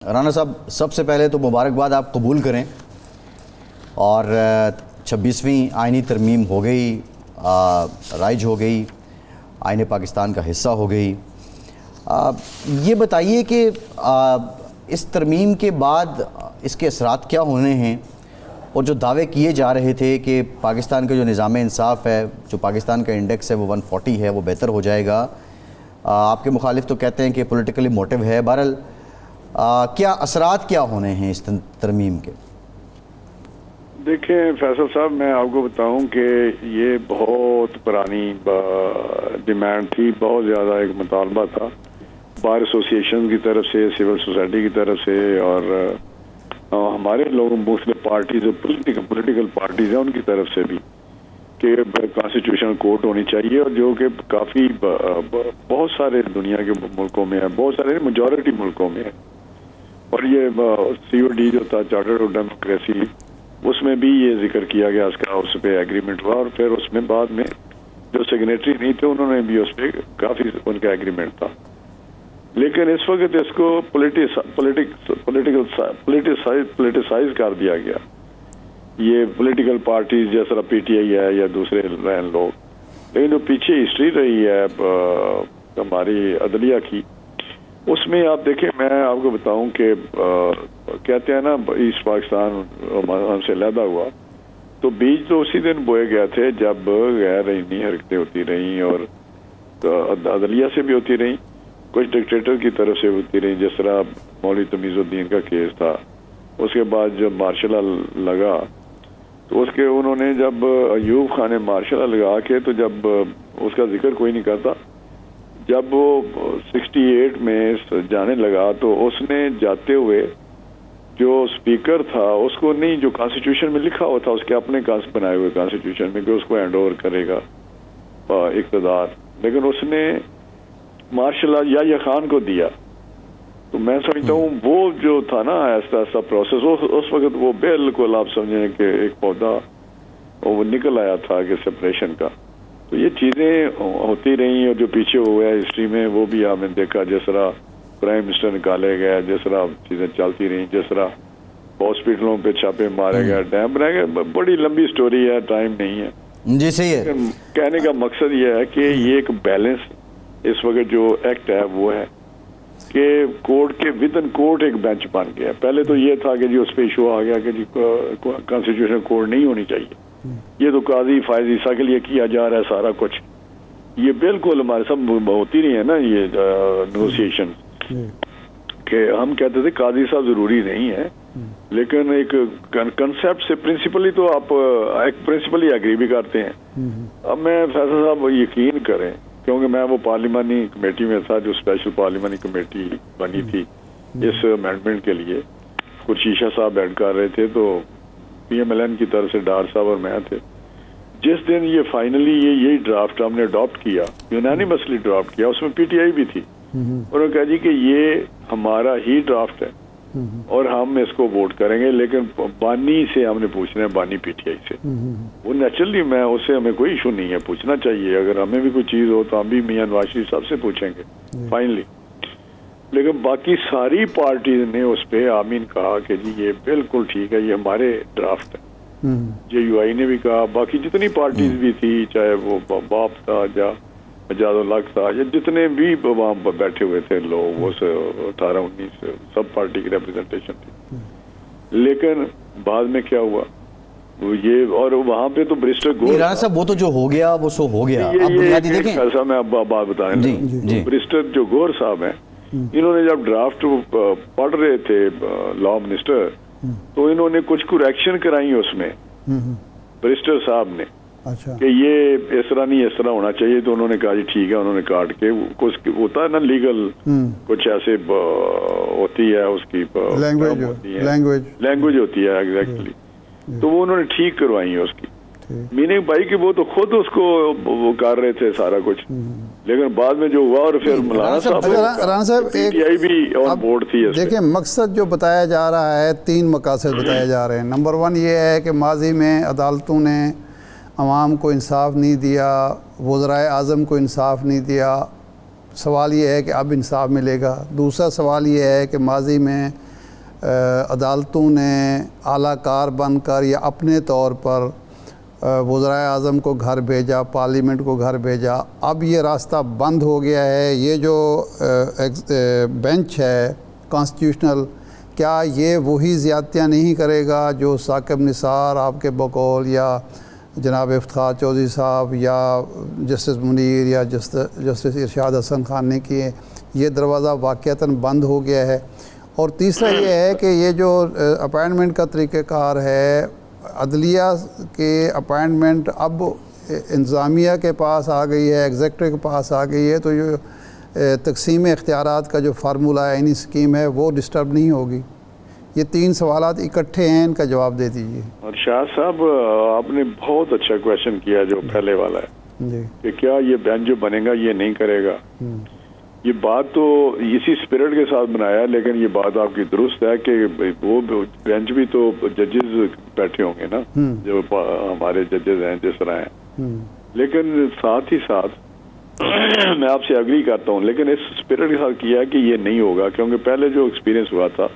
رانا صاحب، سب سے پہلے تو مبارکباد آپ قبول کریں، اور 26ویں آئینی ترمیم ہو گئی، رائج ہو گئی، آئین پاکستان کا حصہ ہو گئی۔ یہ بتائیے کہ اس ترمیم کے بعد اس کے اثرات کیا ہونے ہیں، اور جو دعوے کیے جا رہے تھے کہ پاکستان کا جو نظام انصاف ہے، جو پاکستان کا انڈیکس ہے وہ 140 ہے، وہ بہتر ہو جائے گا، آپ کے مخالف تو کہتے ہیں کہ پولیٹیکلی موٹیو ہے۔ بہرحال کیا اثرات کیا ہونے ہیں اس ترمیم کے؟ دیکھیں فیصل صاحب، میں آپ کو بتاؤں کہ یہ بہت پرانی ڈیمانڈ تھی، بہت زیادہ ایک مطالبہ تھا بار ایسوسیشن کی طرف سے، سول سوسائٹی کی طرف سے، اور ہمارے لوگ مختلف پارٹیز، پولیٹیکل پارٹیز ہیں ان کی طرف سے بھی، کہ کانسٹیٹیوشنل کورٹ ہونی چاہیے، اور جو کہ کافی بہت سارے دنیا کے ملکوں میں ہے، بہت سارے میجورٹی ملکوں میں ہے۔ اور یہ COD جو تھا، چارٹر آف ڈیموکریسی، اس میں بھی یہ ذکر کیا گیا، اس پہ ایگریمنٹ ہوا، اور پھر اس میں بعد میں جو سگنیٹری نہیں تھے انہوں نے بھی اس پہ کافی ان کا ایگریمنٹ تھا۔ لیکن اس وقت اس کو پولیٹیسائز کر دیا گیا، یہ پولیٹیکل پارٹیز جیسا PTI ہے یا دوسرے لوگ، لیکن جو پیچھے ہسٹری رہی ہے ہماری عدلیہ کی، اس میں آپ دیکھیں، میں آپ کو بتاؤں کہ کہتے ہیں نا ایسٹ پاکستان ہم سے علیحدہ ہوا، تو بیج تو اسی دن بوئے گئے تھے جب غیر آئینی حرکتیں ہوتی رہیں، اور عدلیہ سے بھی ہوتی رہیں، کچھ ڈکٹیٹر کی طرف سے ہوتی رہیں، جس طرح مولوی تمیز الدین کا کیس تھا۔ اس کے بعد جب مارشل لا لگا تو اس کے انہوں نے جب ایوب خان نے مارشل لا لگا کے، تو جب اس کا ذکر کوئی نہیں کرتا، جب وہ 68 میں جانے لگا تو اس نے جاتے ہوئے جو اسپیکر تھا اس کو نہیں، جو کانسٹیٹیوشن میں لکھا ہوا تھا اس کے اپنے بنائے ہوئے کانسٹیٹیوشن میں کہ اس کو ہینڈ اوور کرے گا اقتدار، لیکن اس نے مارشل لا یا خان کو دیا۔ تو میں سمجھتا ہوں وہ جو تھا نا ایسا پروسیس، اس وقت وہ بالکل آپ سمجھیں کہ ایک پودا وہ نکل آیا تھا کہ سپریشن کا۔ تو یہ چیزیں ہوتی رہیں، اور جو پیچھے ہوا ہے ہسٹری میں وہ بھی آپ نے دیکھا، جس طرح پرائم منسٹر نکالے گئے، جس طرح چیزیں چلتی رہیں، جس طرح ہاسپٹلوں پہ چھاپے مارے گئے، ڈیم بنائے گئے، بڑی لمبی سٹوری ہے، ٹائم نہیں ہے جی صحیح ہے۔ کہنے کا مقصد یہ ہے کہ یہ ایک بیلنس اس وقت جو ایکٹ ہے وہ ہے کہ کورٹ کے ودن کورٹ ایک بینچ بن گیا۔ پہلے تو یہ تھا کہ جی اس پہ ایشو آ گیا کہ جی کانسٹیٹیوشن کورٹ نہیں ہونی چاہیے، یہ تو قاضی فائز عیسیٰ کے لیے کیا جا رہا ہے سارا کچھ۔ یہ بالکل ہمارے سب ہوتی رہی ہے نا یہ نیگوسیشن، کہ ہم کہتے تھے قاضی صاحب ضروری نہیں ہے، لیکن ایک کنسیپٹ سے پرنسپلی تو آپ ایک پرنسپلی ایگری بھی کرتے ہیں۔ اب میں فیصل صاحب یقین کریں، کیونکہ میں وہ پارلیمانی کمیٹی میں تھا جو اسپیشل پارلیمانی کمیٹی بنی تھی اس امینڈمنٹ کے لیے، خورشید شاہ صاحب ایڈ کر رہے تھے، تو PMLN کی طرف سے ڈار صاحب اور میں تھے۔ جس دن یہ فائنلی یہی ڈرافٹ ہم نے اڈاپٹ کیا، یونانیمسلی ڈرافٹ کیا، اس میں PTI بھی تھی، اور کہا جی کہ یہ ہمارا ہی ڈرافٹ ہے اور ہم اس کو ووٹ کریں گے، لیکن بانی سے ہم نے پوچھنا ہے، بانی PTI سے۔ وہ نیچرلی میں اس سے ہمیں کوئی ایشو نہیں ہے، پوچھنا چاہیے، اگر ہمیں بھی کوئی چیز ہو تو ہم بھی میاں نواز شریف صاحب سے پوچھیں گے فائنلی۔ لیکن باقی ساری پارٹیز نے اس پہ آمین کہا کہ جی یہ بالکل ٹھیک ہے، یہ ہمارے ڈرافٹ ہے۔ JUI نے بھی کہا، باقی جتنی پارٹیز بھی تھی، چاہے وہ باپ تھا یا اجاز الحق تھا، یا جتنے بھی وہاں بیٹھے ہوئے تھے لوگ، وہ 18-19 سب پارٹی کی ریپرزنٹیشن تھی۔ لیکن بعد میں کیا ہوا یہ، اور وہاں پہ تو برسٹر گور صاحب وہ تو جو ہو گیا وہ سو ہو گیا۔ ایسا میں اب بات بتانے لگا، برسٹر جو گور صاحب ہیں، انہوں نے جب ڈرافٹ پڑھ رہے تھے لا منسٹر، تو انہوں نے کچھ کریکشن کرائی اس میں برسٹر صاحب نے، کہ یہ اس طرح نہیں اس طرح ہونا چاہیے، تو انہوں نے کہا جی ٹھیک ہے، انہوں نے کاٹ کے کچھ ہوتا ہے نا لیگل کچھ ایسے ہوتی ہے، اس کی لینگویج ہوتی ہے ایگزیکٹلی، تو وہ انہوں نے ٹھیک کروائی ہے اس کی میننگ بھائی کہ وہ تو خود اس کو وہ کر رہے تھے سارا کچھ، لیکن بعد میں جو ہوا، اور پھر مولانا صاحب PTI بھی آن بورڈ تھی۔ دیکھیں مقصد جو بتایا جا رہا ہے، 3 مقاصد بتائے جا رہے ہیں۔ نمبر 1 یہ ہے کہ ماضی میں عدالتوں نے عوام کو انصاف نہیں دیا، وزرائے اعظم کو انصاف نہیں دیا، سوال یہ ہے کہ اب انصاف ملے گا۔ دوسرا سوال یہ ہے کہ ماضی میں عدالتوں نے اعلیٰ کار بن کر یا اپنے طور پر وزرائے اعظم کو گھر بھیجا، پارلیمنٹ کو گھر بھیجا، اب یہ راستہ بند ہو گیا ہے۔ یہ جو بینچ ہے کانسٹیٹیوشنل، کیا یہ وہی زیادتیاں نہیں کرے گا جو ثاقب نثار آپ کے بقول یا جناب افتخار چودھری صاحب یا جسٹس منیر یا جسٹس ارشاد حسن خان نے کیے؟ یہ دروازہ واقعتاً بند ہو گیا ہے۔ اور تیسرا یہ ہے کہ یہ جو اپائنٹمنٹ کا طریقہ کار ہے، عدلیہ کے اپائنٹمنٹ اب انتظامیہ کے پاس آ گئی ہے، ایگزیکٹو کے پاس آ گئی ہے، تو یہ تقسیم اختیارات کا جو فارمولہ آئینی اسکیم ہے وہ ڈسٹرب نہیں ہوگی۔ یہ تین سوالات اکٹھے ہیں، ان کا جواب دے دیجیے۔ اور شاہ صاحب آپ نے بہت اچھا کویشچن کیا جو پہلے والا ہے جی کہ کیا یہ بینچ جو بنے گا یہ نہیں کرے گا۔ یہ بات تو اسی اسپرٹ کے ساتھ بنایا، لیکن یہ بات آپ کی درست ہے کہ وہ بینچ بھی تو ججز بیٹھے ہوں گے نا، جو ہمارے ججز ہیں جس طرح ہیں، لیکن ساتھ ہی ساتھ میں آپ سے اگری کرتا ہوں، لیکن اس اسپرٹ کے ساتھ کیا کہ یہ نہیں ہوگا، کیونکہ پہلے جو ایکسپیرینس ہوا تھا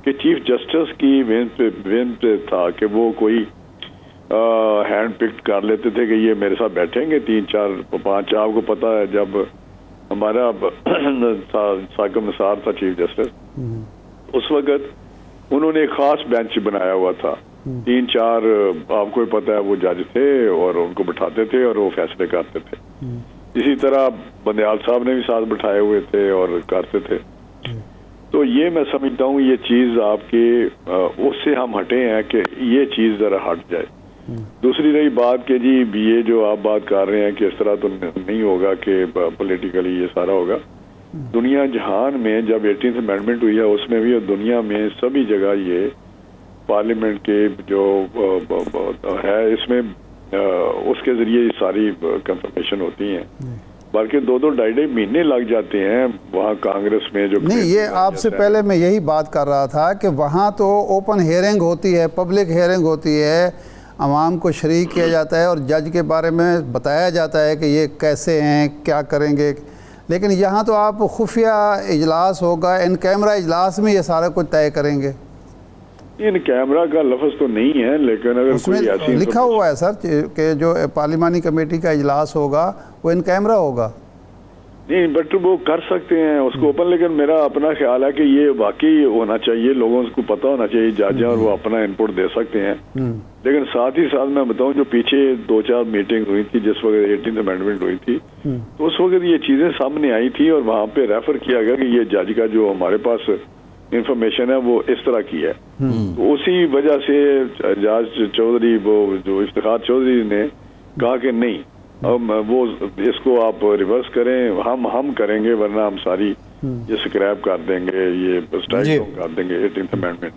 کہ چیف جسٹس کی وین پہ تھا کہ وہ کوئی ہینڈ پک کر لیتے تھے کہ یہ میرے ساتھ بیٹھیں گے 3 4 5۔ آپ کو پتا ہے جب ہمارا ثاقب نثار تھا چیف جسٹس، اس وقت انہوں نے ایک خاص بینچ بنایا ہوا تھا، 3 4 آپ کو پتا ہے وہ جج تھے اور ان کو بٹھاتے تھے اور وہ فیصلے کرتے تھے۔ اسی طرح بندیال صاحب نے بھی ساتھ بٹھائے ہوئے تھے اور کرتے تھے۔ تو یہ میں سمجھتا ہوں یہ چیز آپ کے اس سے ہم ہٹے ہیں کہ یہ چیز ذرا ہٹ جائے۔ دوسری رہی بات کہ جی یہ جو آپ بات کر رہے ہیں کہ اس طرح تو نہیں ہوگا کہ پولیٹیکلی یہ سارا ہوگا۔ دنیا جہان میں جب 18th امینڈمنٹ ہوئی ہے اس میں بھی، اور دنیا میں سبھی جگہ یہ پارلیمنٹ کے جو ہے اس میں اس کے ذریعے یہ ساری کنفرمیشن ہوتی ہیں، بلکہ 2 2.5 مہینے لگ جاتے ہیں وہاں کانگریس میں۔ جو نہیں، یہ آپ سے پہلے میں یہی بات کر رہا تھا کہ وہاں تو اوپن ہیئرنگ ہوتی ہے، پبلک ہیئرنگ ہوتی ہے، عوام کو شریک کیا جاتا ہے اور جج کے بارے میں بتایا جاتا ہے کہ یہ کیسے ہیں، کیا کریں گے۔ لیکن یہاں تو آپ خفیہ اجلاس ہوگا، ان کیمرہ اجلاس میں یہ سارا کچھ طے کریں گے۔ ان کیمرہ کا لفظ تو نہیں ہے، لیکن اگر اس میں کوئی ایسی لکھا ہوا ہے سر کہ جو پارلیمانی کمیٹی کا اجلاس ہوگا وہ ان کیمرہ ہوگا۔ نہیں، بٹ وہ کر سکتے ہیں اس کو اوپن، لیکن میرا اپنا خیال ہے کہ یہ واقعی ہونا چاہیے، لوگوں کو پتہ ہونا چاہیے جج ہیں اور وہ اپنا انپٹ دے سکتے ہیں۔ لیکن ساتھ ہی ساتھ میں بتاؤں جو پیچھے 2 4 میٹنگ ہوئی تھی جس وقت 18th امینڈمنٹ ہوئی تھی، تو اس وقت یہ چیزیں سامنے آئی تھی اور وہاں پہ ریفر کیا گیا کہ یہ جج کا جو ہمارے پاس انفارمیشن ہے وہ اس طرح کی ہے۔ تو اسی وجہ سے جج چودھری وہ جو افتخار چودھری نے کہا کہ نہیں، اب وہ اس کو آپ ریورس کریں، ہم کریں گے، ورنہ ہم ساری یہ سکریپ کر دیں گے، یہ اسٹرائک کر دیں گے 18th امینڈمنٹ۔